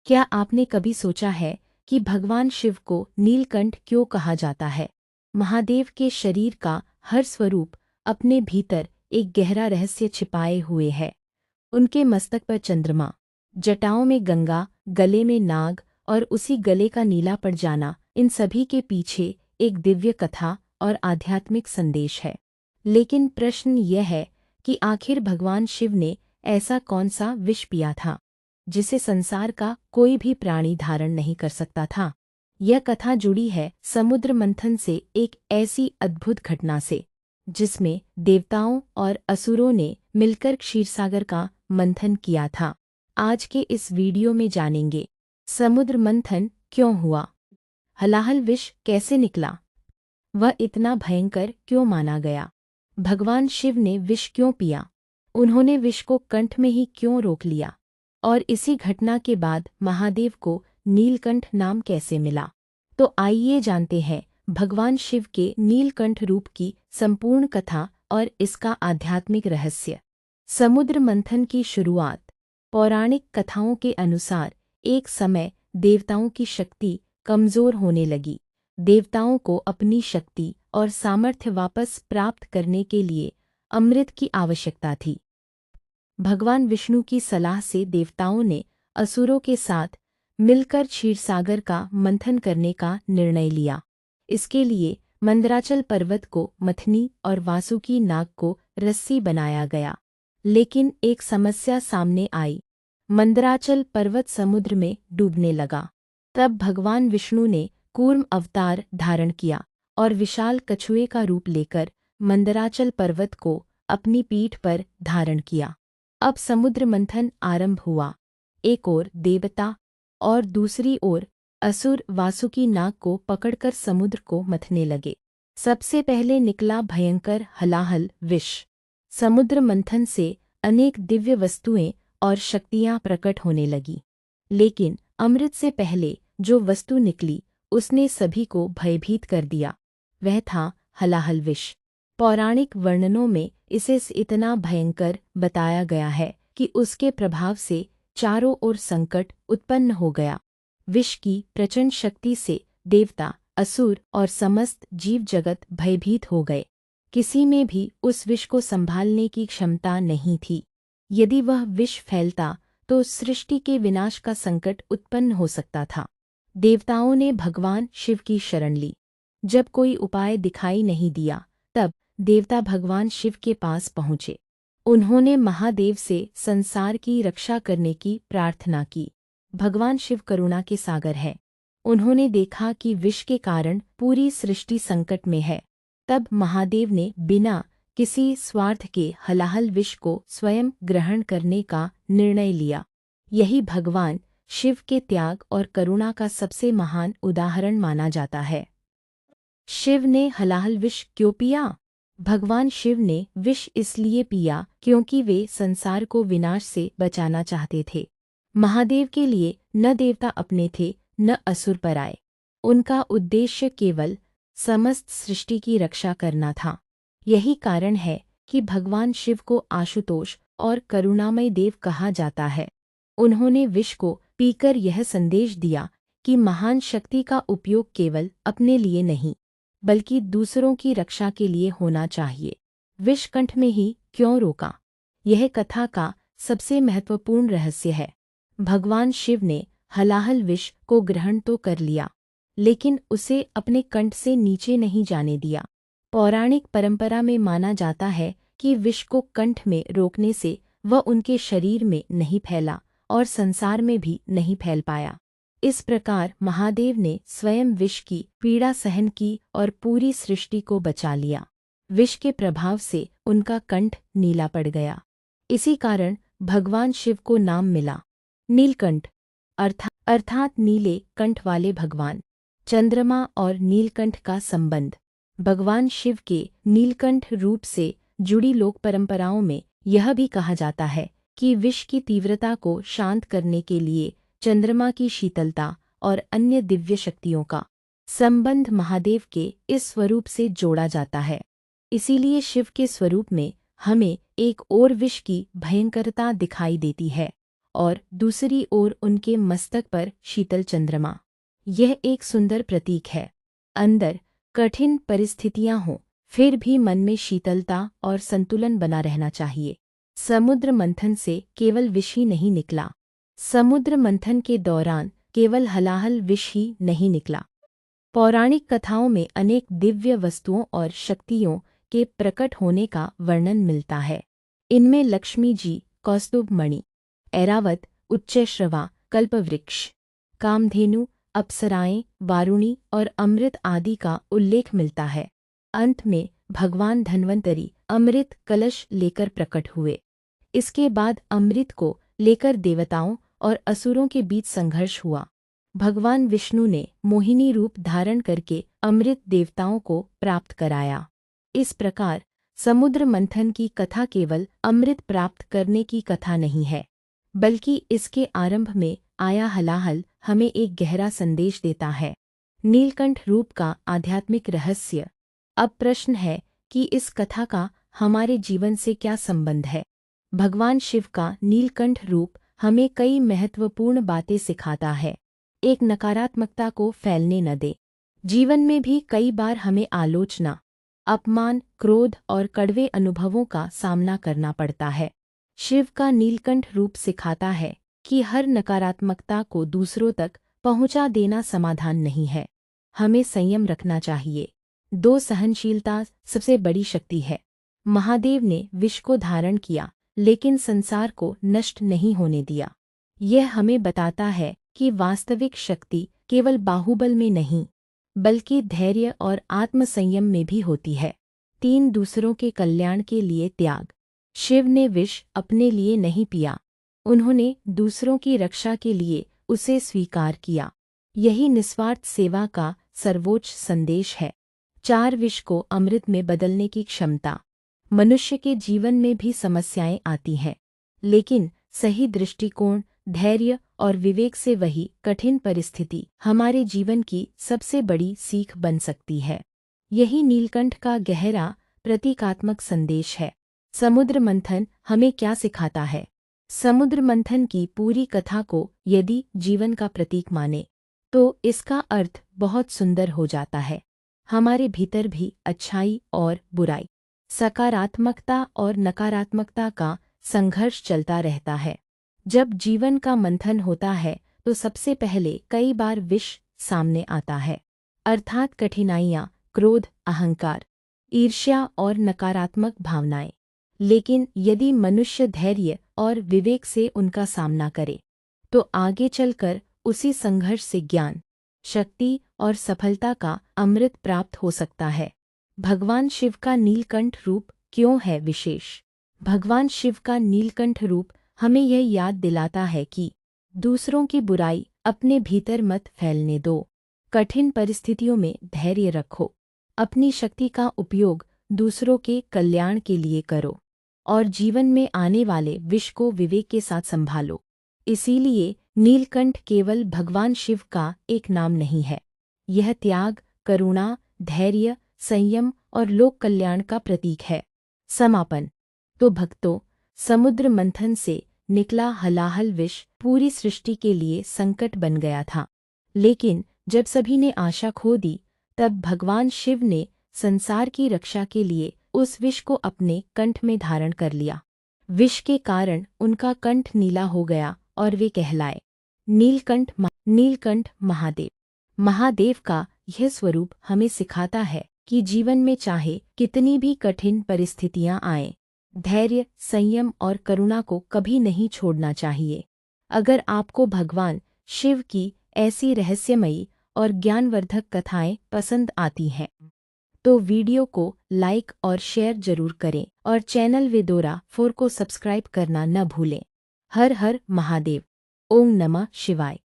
क्या आपने कभी सोचा है कि भगवान शिव को नीलकंठ क्यों कहा जाता है? महादेव के शरीर का हर स्वरूप अपने भीतर एक गहरा रहस्य छिपाए हुए है। उनके मस्तक पर चंद्रमा, जटाओं में गंगा, गले में नाग और उसी गले का नीला पड़ जाना, इन सभी के पीछे एक दिव्य कथा और आध्यात्मिक संदेश है। लेकिन प्रश्न यह है कि आखिर भगवान शिव ने ऐसा कौन सा विष पिया था जिसे संसार का कोई भी प्राणी धारण नहीं कर सकता था? यह कथा जुड़ी है समुद्र मंथन से, एक ऐसी अद्भुत घटना से जिसमें देवताओं और असुरों ने मिलकर क्षीरसागर का मंथन किया था। आज के इस वीडियो में जानेंगे समुद्र मंथन क्यों हुआ, हलाहल विष कैसे निकला, वह इतना भयंकर क्यों माना गया, भगवान शिव ने विष क्यों पिया, उन्होंने विष को कंठ में ही क्यों रोक लिया, और इसी घटना के बाद महादेव को नीलकंठ नाम कैसे मिला। तो आइए जानते हैं भगवान शिव के नीलकंठ रूप की संपूर्ण कथा और इसका आध्यात्मिक रहस्य। समुद्र मंथन की शुरुआत। पौराणिक कथाओं के अनुसार एक समय देवताओं की शक्ति कमजोर होने लगी। देवताओं को अपनी शक्ति और सामर्थ्य वापस प्राप्त करने के लिए अमृत की आवश्यकता थी। भगवान विष्णु की सलाह से देवताओं ने असुरों के साथ मिलकर क्षीरसागर का मंथन करने का निर्णय लिया। इसके लिए मंदराचल पर्वत को मथनी और वासुकी नाग को रस्सी बनाया गया। लेकिन एक समस्या सामने आई। मंदराचल पर्वत समुद्र में डूबने लगा। तब भगवान विष्णु ने कूर्म अवतार धारण किया और विशाल कछुए का रूप लेकर मंदराचल पर्वत को अपनी पीठ पर धारण किया। अब समुद्र मंथन आरंभ हुआ। एक ओर देवता और दूसरी ओर असुर वासुकी नाग को पकड़कर समुद्र को मथने लगे। सबसे पहले निकला भयंकर हलाहल विष। समुद्र मंथन से अनेक दिव्य वस्तुएं और शक्तियां प्रकट होने लगी। लेकिन अमृत से पहले जो वस्तु निकली उसने सभी को भयभीत कर दिया। वह था हलाहल विष। पौराणिक वर्णनों में इसे इतना भयंकर बताया गया है कि उसके प्रभाव से चारों ओर संकट उत्पन्न हो गया। विष की प्रचंड शक्ति से देवता, असुर और समस्त जीव जगत भयभीत हो गए। किसी में भी उस विष को संभालने की क्षमता नहीं थी। यदि वह विष फैलता तो सृष्टि के विनाश का संकट उत्पन्न हो सकता था। देवताओं ने भगवान शिव की शरण ली। जब कोई उपाय दिखाई नहीं दिया तब देवता भगवान शिव के पास पहुँचे। उन्होंने महादेव से संसार की रक्षा करने की प्रार्थना की। भगवान शिव करुणा के सागर हैं। उन्होंने देखा कि विष के कारण पूरी सृष्टि संकट में है। तब महादेव ने बिना किसी स्वार्थ के हलाहल विष को स्वयं ग्रहण करने का निर्णय लिया। यही भगवान शिव के त्याग और करुणा का सबसे महान उदाहरण माना जाता है। शिव ने हलाहल विष क्यों पिया? भगवान शिव ने विष इसलिए पिया क्योंकि वे संसार को विनाश से बचाना चाहते थे। महादेव के लिए न देवता अपने थे न असुर पराये। उनका उद्देश्य केवल समस्त सृष्टि की रक्षा करना था। यही कारण है कि भगवान शिव को आशुतोष और करुणामय देव कहा जाता है। उन्होंने विष को पीकर यह संदेश दिया कि महान शक्ति का उपयोग केवल अपने लिए नहीं बल्कि दूसरों की रक्षा के लिए होना चाहिए। विष कंठ में ही क्यों रोका? यह कथा का सबसे महत्वपूर्ण रहस्य है। भगवान शिव ने हलाहल विष को ग्रहण तो कर लिया, लेकिन उसे अपने कंठ से नीचे नहीं जाने दिया। पौराणिक परंपरा में माना जाता है कि विष को कंठ में रोकने से वह उनके शरीर में नहीं फैला और संसार में भी नहीं फैल पाया। इस प्रकार महादेव ने स्वयं विष की पीड़ा सहन की और पूरी सृष्टि को बचा लिया। विष के प्रभाव से उनका कंठ नीला पड़ गया। इसी कारण भगवान शिव को नाम मिला नीलकंठ, अर्थात नीले कंठ वाले भगवान। चंद्रमा और नीलकंठ का संबंध। भगवान शिव के नीलकंठ रूप से जुड़ी लोक परंपराओं में यह भी कहा जाता है कि विष की तीव्रता को शांत करने के लिए चंद्रमा की शीतलता और अन्य दिव्य शक्तियों का संबंध महादेव के इस स्वरूप से जोड़ा जाता है। इसीलिए शिव के स्वरूप में हमें एक और विष की भयंकरता दिखाई देती है और दूसरी ओर उनके मस्तक पर शीतल चंद्रमा। यह एक सुंदर प्रतीक है। अंदर कठिन परिस्थितियां हों, फिर भी मन में शीतलता और संतुलन बना रहना चाहिए। समुद्र मंथन से केवल विष ही नहीं निकला। समुद्र मंथन के दौरान केवल हलाहल विष ही नहीं निकला। पौराणिक कथाओं में अनेक दिव्य वस्तुओं और शक्तियों के प्रकट होने का वर्णन मिलता है। इनमें लक्ष्मी जी, कौस्तुभ मणि, ऐरावत, उच्चैश्रवा, कल्पवृक्ष, कामधेनु, अप्सराएं, वारुणी और अमृत आदि का उल्लेख मिलता है। अंत में भगवान धन्वंतरी अमृत कलश लेकर प्रकट हुए। इसके बाद अमृत को लेकर देवताओं और असुरों के बीच संघर्ष हुआ। भगवान विष्णु ने मोहिनी रूप धारण करके अमृत देवताओं को प्राप्त कराया। इस प्रकार समुद्र मंथन की कथा केवल अमृत प्राप्त करने की कथा नहीं है, बल्कि इसके आरंभ में आया हलाहल हमें एक गहरा संदेश देता है। नीलकंठ रूप का आध्यात्मिक रहस्य। अब प्रश्न है कि इस कथा का हमारे जीवन से क्या संबंध है। भगवान शिव का नीलकंठ रूप हमें कई महत्वपूर्ण बातें सिखाता है। एक, नकारात्मकता को फैलने न दे। जीवन में भी कई बार हमें आलोचना, अपमान, क्रोध और कड़वे अनुभवों का सामना करना पड़ता है। शिव का नीलकंठ रूप सिखाता है कि हर नकारात्मकता को दूसरों तक पहुंचा देना समाधान नहीं है। हमें संयम रखना चाहिए। 2, सहनशीलता सबसे बड़ी शक्ति है। महादेव ने विष को धारण किया, लेकिन संसार को नष्ट नहीं होने दिया। यह हमें बताता है कि वास्तविक शक्ति केवल बाहुबल में नहीं, बल्कि धैर्य और आत्मसंयम में भी होती है। 3, दूसरों के कल्याण के लिए त्याग। शिव ने विष अपने लिए नहीं पिया, उन्होंने दूसरों की रक्षा के लिए उसे स्वीकार किया। यही निस्वार्थ सेवा का सर्वोच्च संदेश है। 4, विष को अमृत में बदलने की क्षमता। मनुष्य के जीवन में भी समस्याएं आती हैं, लेकिन सही दृष्टिकोण, धैर्य और विवेक से वही कठिन परिस्थिति हमारे जीवन की सबसे बड़ी सीख बन सकती है। यही नीलकंठ का गहरा प्रतीकात्मक संदेश है। समुद्र मंथन हमें क्या सिखाता है। समुद्र मंथन की पूरी कथा को यदि जीवन का प्रतीक माने, तो इसका अर्थ बहुत सुंदर हो जाता है। हमारे भीतर भी अच्छाई और बुराई, सकारात्मकता और नकारात्मकता का संघर्ष चलता रहता है। जब जीवन का मंथन होता है तो सबसे पहले कई बार विष सामने आता है, अर्थात कठिनाइयाँ, क्रोध, अहंकार, ईर्ष्या और नकारात्मक भावनाएं। लेकिन यदि मनुष्य धैर्य और विवेक से उनका सामना करे, तो आगे चलकर उसी संघर्ष से ज्ञान, शक्ति और सफलता का अमृत प्राप्त हो सकता है। भगवान शिव का नीलकंठ रूप क्यों है विशेष। भगवान शिव का नीलकंठ रूप हमें यह याद दिलाता है कि दूसरों की बुराई अपने भीतर मत फैलने दो। कठिन परिस्थितियों में धैर्य रखो। अपनी शक्ति का उपयोग दूसरों के कल्याण के लिए करो और जीवन में आने वाले विष को विवेक के साथ संभालो। इसीलिए नीलकंठ केवल भगवान शिव का एक नाम नहीं है, यह त्याग, करुणा, धैर्य, संयम और लोक कल्याण का प्रतीक है। समापन। तो भक्तों, समुद्र मंथन से निकला हलाहल विष पूरी सृष्टि के लिए संकट बन गया था, लेकिन जब सभी ने आशा खो दी, तब भगवान शिव ने संसार की रक्षा के लिए उस विष को अपने कंठ में धारण कर लिया। विष के कारण उनका कंठ नीला हो गया और वे कहलाए नीलकंठ महादेव। महादेव का यह स्वरूप हमें सिखाता है कि जीवन में चाहे कितनी भी कठिन परिस्थितियां आएं, धैर्य, संयम और करुणा को कभी नहीं छोड़ना चाहिए। अगर आपको भगवान शिव की ऐसी रहस्यमयी और ज्ञानवर्धक कथाएं पसंद आती हैं, तो वीडियो को लाइक और शेयर जरूर करें और चैनल वेदोरा 4 को सब्सक्राइब करना न भूलें। हर हर महादेव। ओम नमः शिवाय।